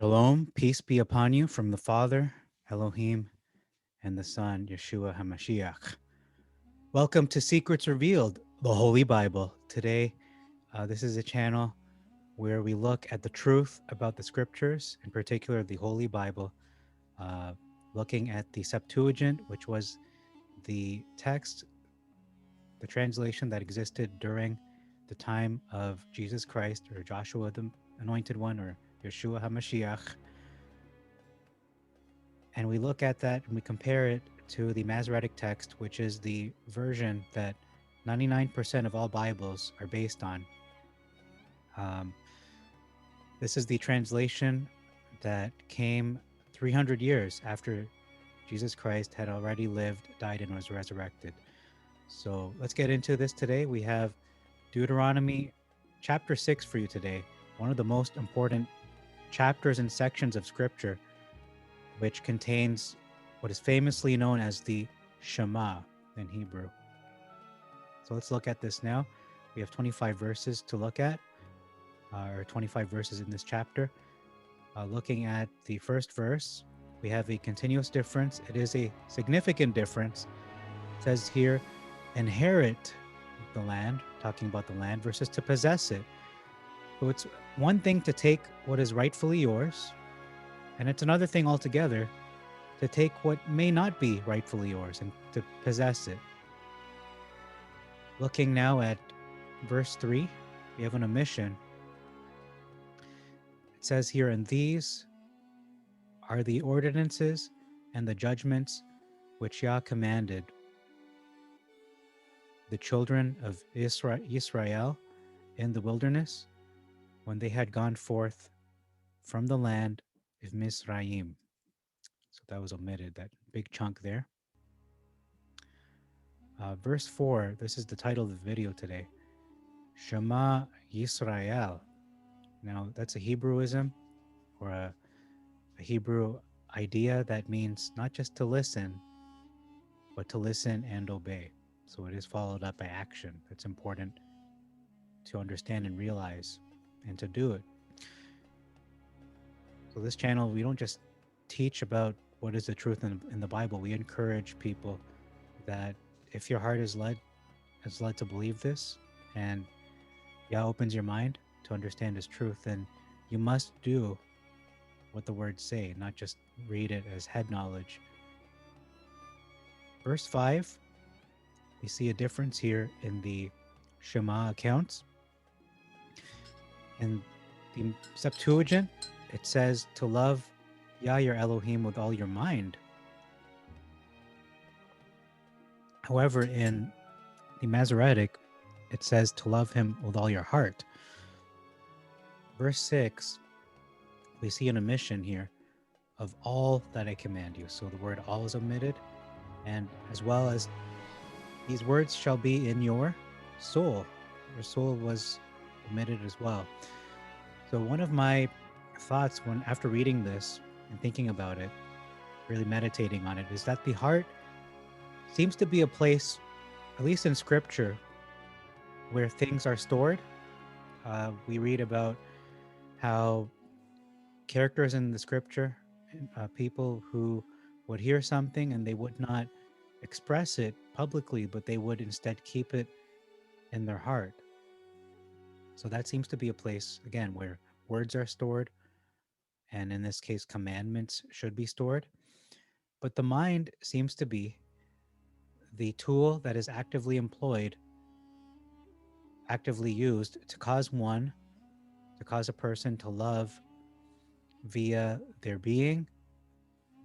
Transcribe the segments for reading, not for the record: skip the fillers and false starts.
Shalom, peace be upon you from the Father, Elohim, and the Son, Yeshua HaMashiach. Welcome to Secrets Revealed, the Holy Bible. Today, this is a channel where we look at the truth about the scriptures, in particular the Holy Bible, uh, looking at the Septuagint, which was the text, the translation that existed during the time of Jesus Christ, or Joshua the Anointed One, or Yeshua HaMashiach. And we look at that and we compare it to the Masoretic text, which is the version that 99% of all Bibles are based on. Um, this is the translation that came 300 years after Jesus Christ had already lived, died, and was resurrected. So let's get into this today. We have Deuteronomy chapter 6 for you today, one of the most important chapters and sections of Scripture, which contains what is famously known as the Shema in Hebrew. So let's look at this now. We have 25 verses to look at, or 25 verses in this chapter. Looking at the first verse, we have a continuous difference. It is a significant difference. It says here, inherit the land, talking about the land, versus to possess it. So it's one thing to take what is rightfully yours, and it's another thing altogether to take what may not be rightfully yours and to possess it. Looking now at verse 3, we have an omission. It says here, and these are the ordinances and the judgments which Yah commanded the children of Israel in the wilderness when they had gone forth from the land of Mizraim. So that was omitted, that big chunk there. Verse 4, this is the title of the video today. Shema Yisrael. Now, that's a Hebrewism or a Hebrew idea that means not just to listen, but to listen and obey. So it is followed up by action. It's important to understand and realize and to do it. So this channel, we don't just teach about what is the truth in the Bible. We encourage people that if your heart is led to believe this, and Yah opens your mind to understand His truth, then you must do what the words say, not just read it as head knowledge. Verse 5, we see a difference here in the Shema accounts. In the Septuagint, it says to love Yah your Elohim with all your mind. However, in the Masoretic, it says to love Him with all your heart. Verse 6, we see an omission here of all that I command you. So the word all is omitted, and as well as these words shall be in your soul. Your soul was omitted as well. So one of my thoughts after reading this and thinking about it, really meditating on it, is that the heart seems to be a place, at least in Scripture, where things are stored. We read about how characters in the Scripture, people who would hear something and they would not express it publicly, but they would instead keep it in their heart. So that seems to be a place, again, where words are stored, and in this case, commandments should be stored. But the mind seems to be the tool that is actively employed, actively used to cause a person to love via their being,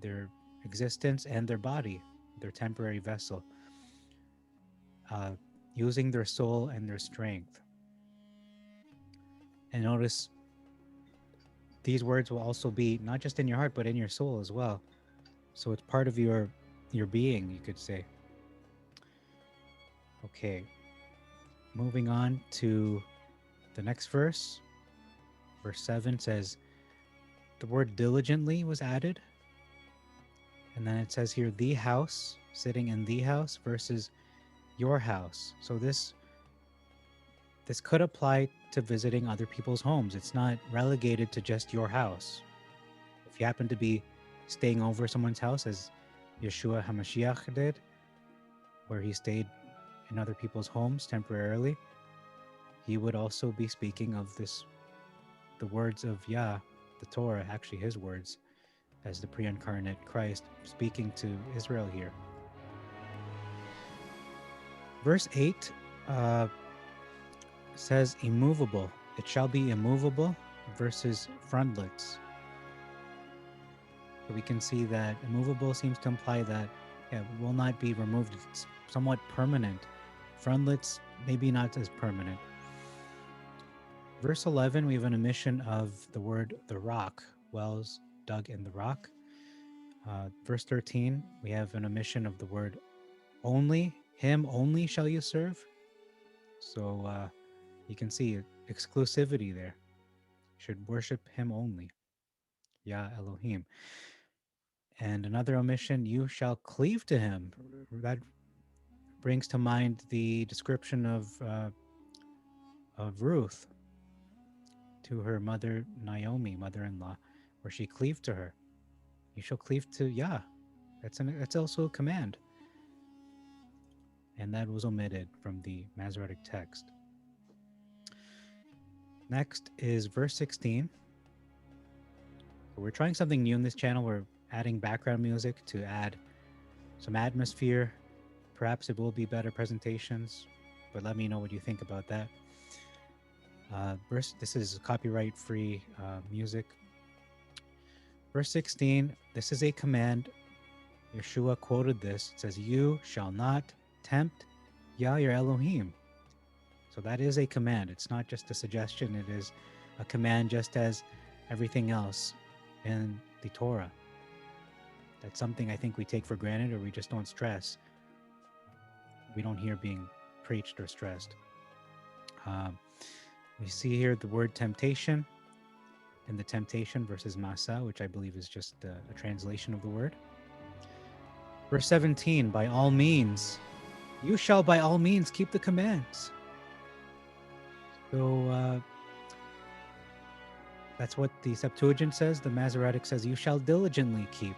their existence, and their body, their temporary vessel, using their soul and their strength. And notice these words will also be not just in your heart, but in your soul as well. So it's part of your being, you could say. Okay, moving on to the next verse. Verse 7 says, the word diligently was added. And then it says here, the house, sitting in the house versus your house. So this could apply to visiting other people's homes. It's not relegated to just your house. if you happen to be staying over someone's house, as Yeshua HaMashiach did, where he stayed in other people's homes temporarily, he would also be speaking of this, the words of Yah, the Torah, actually his words, as the pre-incarnate Christ speaking to Israel here. Verse 8 says immovable. It shall be immovable versus frontlets. So we can see that immovable seems to imply that it will not be removed. It's somewhat permanent. Frontlets, maybe not as permanent. Verse 11, we have an omission of the word the rock, wells dug in the rock. Verse 13, we have an omission of the word only, him only shall you serve. So you can see exclusivity there. You should worship him only, Yah Elohim. And another omission, you shall cleave to him. That brings to mind the description of Ruth to her mother Naomi, mother-in-law, where she cleaved to her. You shall cleave to Yah. That's also a command. And that was omitted from the Masoretic text. Next is verse 16. So we're trying something new in this channel. We're adding background music to add some atmosphere. Perhaps it will be better presentations, but let me know what you think about that. This is copyright-free music. Verse 16, this is a command. Yeshua quoted this. It says, you shall not tempt Yah your Elohim. So that is a command. It's not just a suggestion. It is a command, just as everything else in the Torah. That's something I think we take for granted, or we just don't stress. We don't hear being preached or stressed. We see here the word temptation and the temptation versus masa, which I believe is just a translation of the word. Verse 17, by all means, you shall by all means keep the commands. So that's what the Septuagint says. The Masoretic says, you shall diligently keep.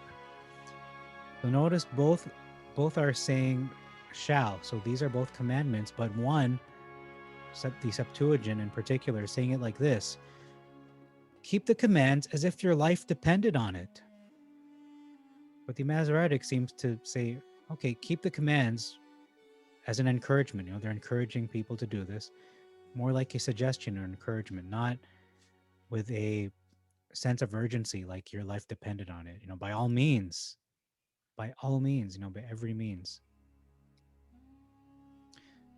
So notice both are saying shall. So these are both commandments, but one, the Septuagint in particular, is saying it like this. Keep the commands as if your life depended on it. But the Masoretic seems to say, okay, keep the commands as an encouragement. You know, they're encouraging people to do this. More like a suggestion or encouragement, not with a sense of urgency, like your life depended on it. You know, by all means, you know, by every means.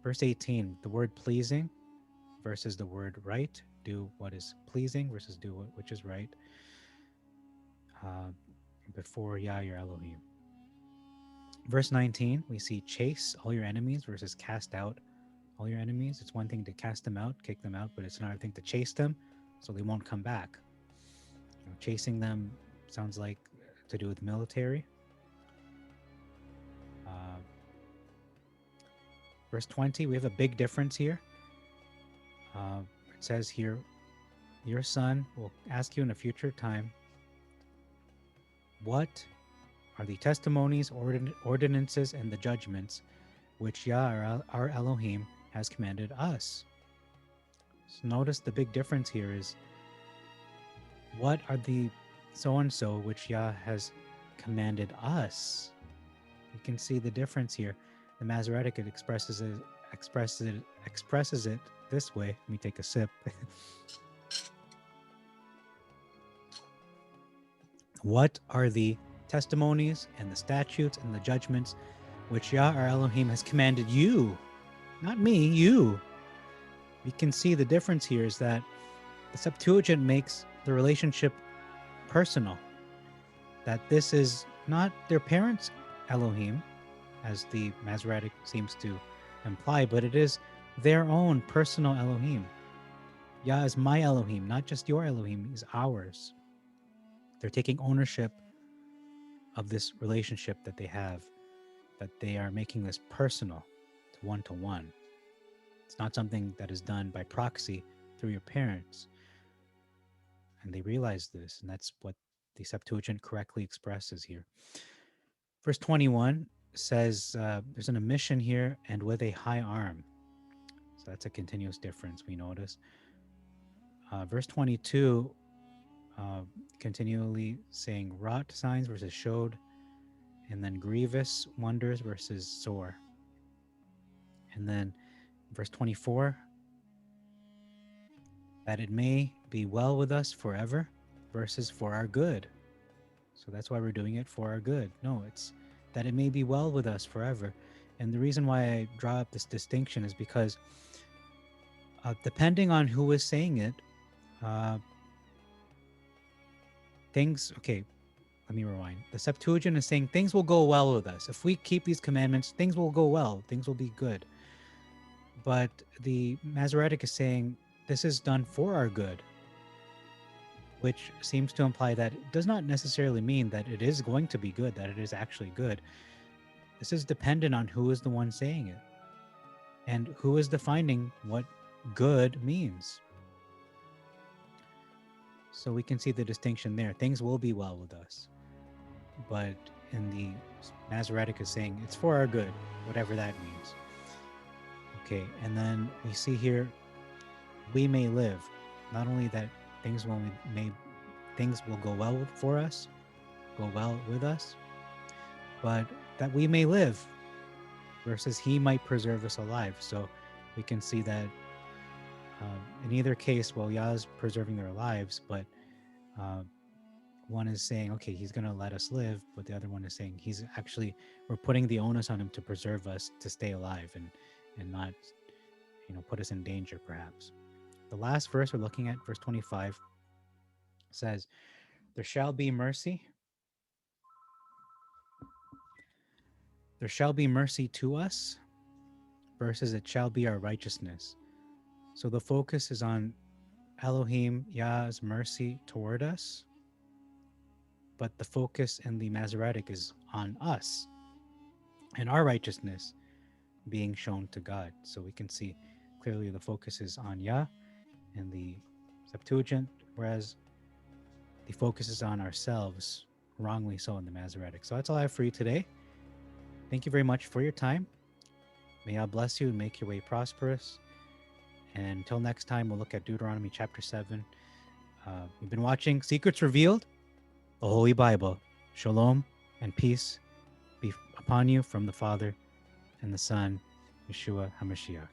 Verse 18, the word pleasing versus the word right. Do what is pleasing versus do which is right. Before Yah your Elohim. Verse 19, we see chase all your enemies versus cast out all your enemies. It's one thing to cast them out, kick them out, but it's another thing to chase them so they won't come back. You know, chasing them sounds like to do with military. Verse 20, we have a big difference here. It says here, your son will ask you in a future time, what are the testimonies, ordinances, and the judgments which Yah, our Elohim, has commanded us? So notice the big difference here is, what are the so-and-so which Yah has commanded us? You can see the difference here. The Masoretic, it expresses it this way. Let me take a sip. What are the testimonies and the statutes and the judgments which Yah our Elohim has commanded you? Not me, you. We can see the difference here is that the Septuagint makes the relationship personal. That this is not their parents' Elohim, as the Masoretic seems to imply, but it is their own personal Elohim. Yah is my Elohim, not just your Elohim, is ours. They're taking ownership of this relationship that they have, that they are making this personal, to one. It's not something that is done by proxy through your parents. And they realize this, and that's what the Septuagint correctly expresses here. Verse 21 says there's an omission here, and with a high arm. So that's a continuous difference, we notice. Verse 22, continually saying wrought signs versus showed, and then grievous wonders versus sore. And then verse 24, that it may be well with us forever versus for our good. So that's why we're doing it, for our good. No, it's that it may be well with us forever. And the reason why I draw up this distinction is because depending on who is saying it, okay, let me rewind. The Septuagint is saying things will go well with us. If we keep these commandments, things will go well, things will be good. But the Masoretic is saying this is done for our good, which seems to imply that it does not necessarily mean that it is going to be good, that it is actually good. This is dependent on who is the one saying it and who is defining what good means. So we can see the distinction there. Things will be well with us. But in the Masoretic is saying it's for our good, whatever that means. Okay, and then we see here, we may live. Not only that things will go well for us, go well with us, but that we may live versus he might preserve us alive. So we can see that in either case, well, Yah is preserving their lives, but one is saying, okay, he's going to let us live, but the other one is saying we're putting the onus on him to preserve us, to stay alive and not, put us in danger, perhaps. The last verse we're looking at, verse 25, says, there shall be mercy. There shall be mercy to us versus it shall be our righteousness. So the focus is on Elohim, Yah's mercy toward us, but the focus in the Masoretic is on us and our righteousness being shown to God. So we can see clearly the focus is on Yah in the Septuagint, whereas the focus is on ourselves, wrongly so in the Masoretic. So that's all I have for you today. Thank you very much for your time. May God bless you and make your way prosperous. And until next time, we'll look at Deuteronomy chapter 7. You've been watching Secrets Revealed, the Holy Bible. Shalom and peace be upon you from the Father and the Son, Yeshua HaMashiach.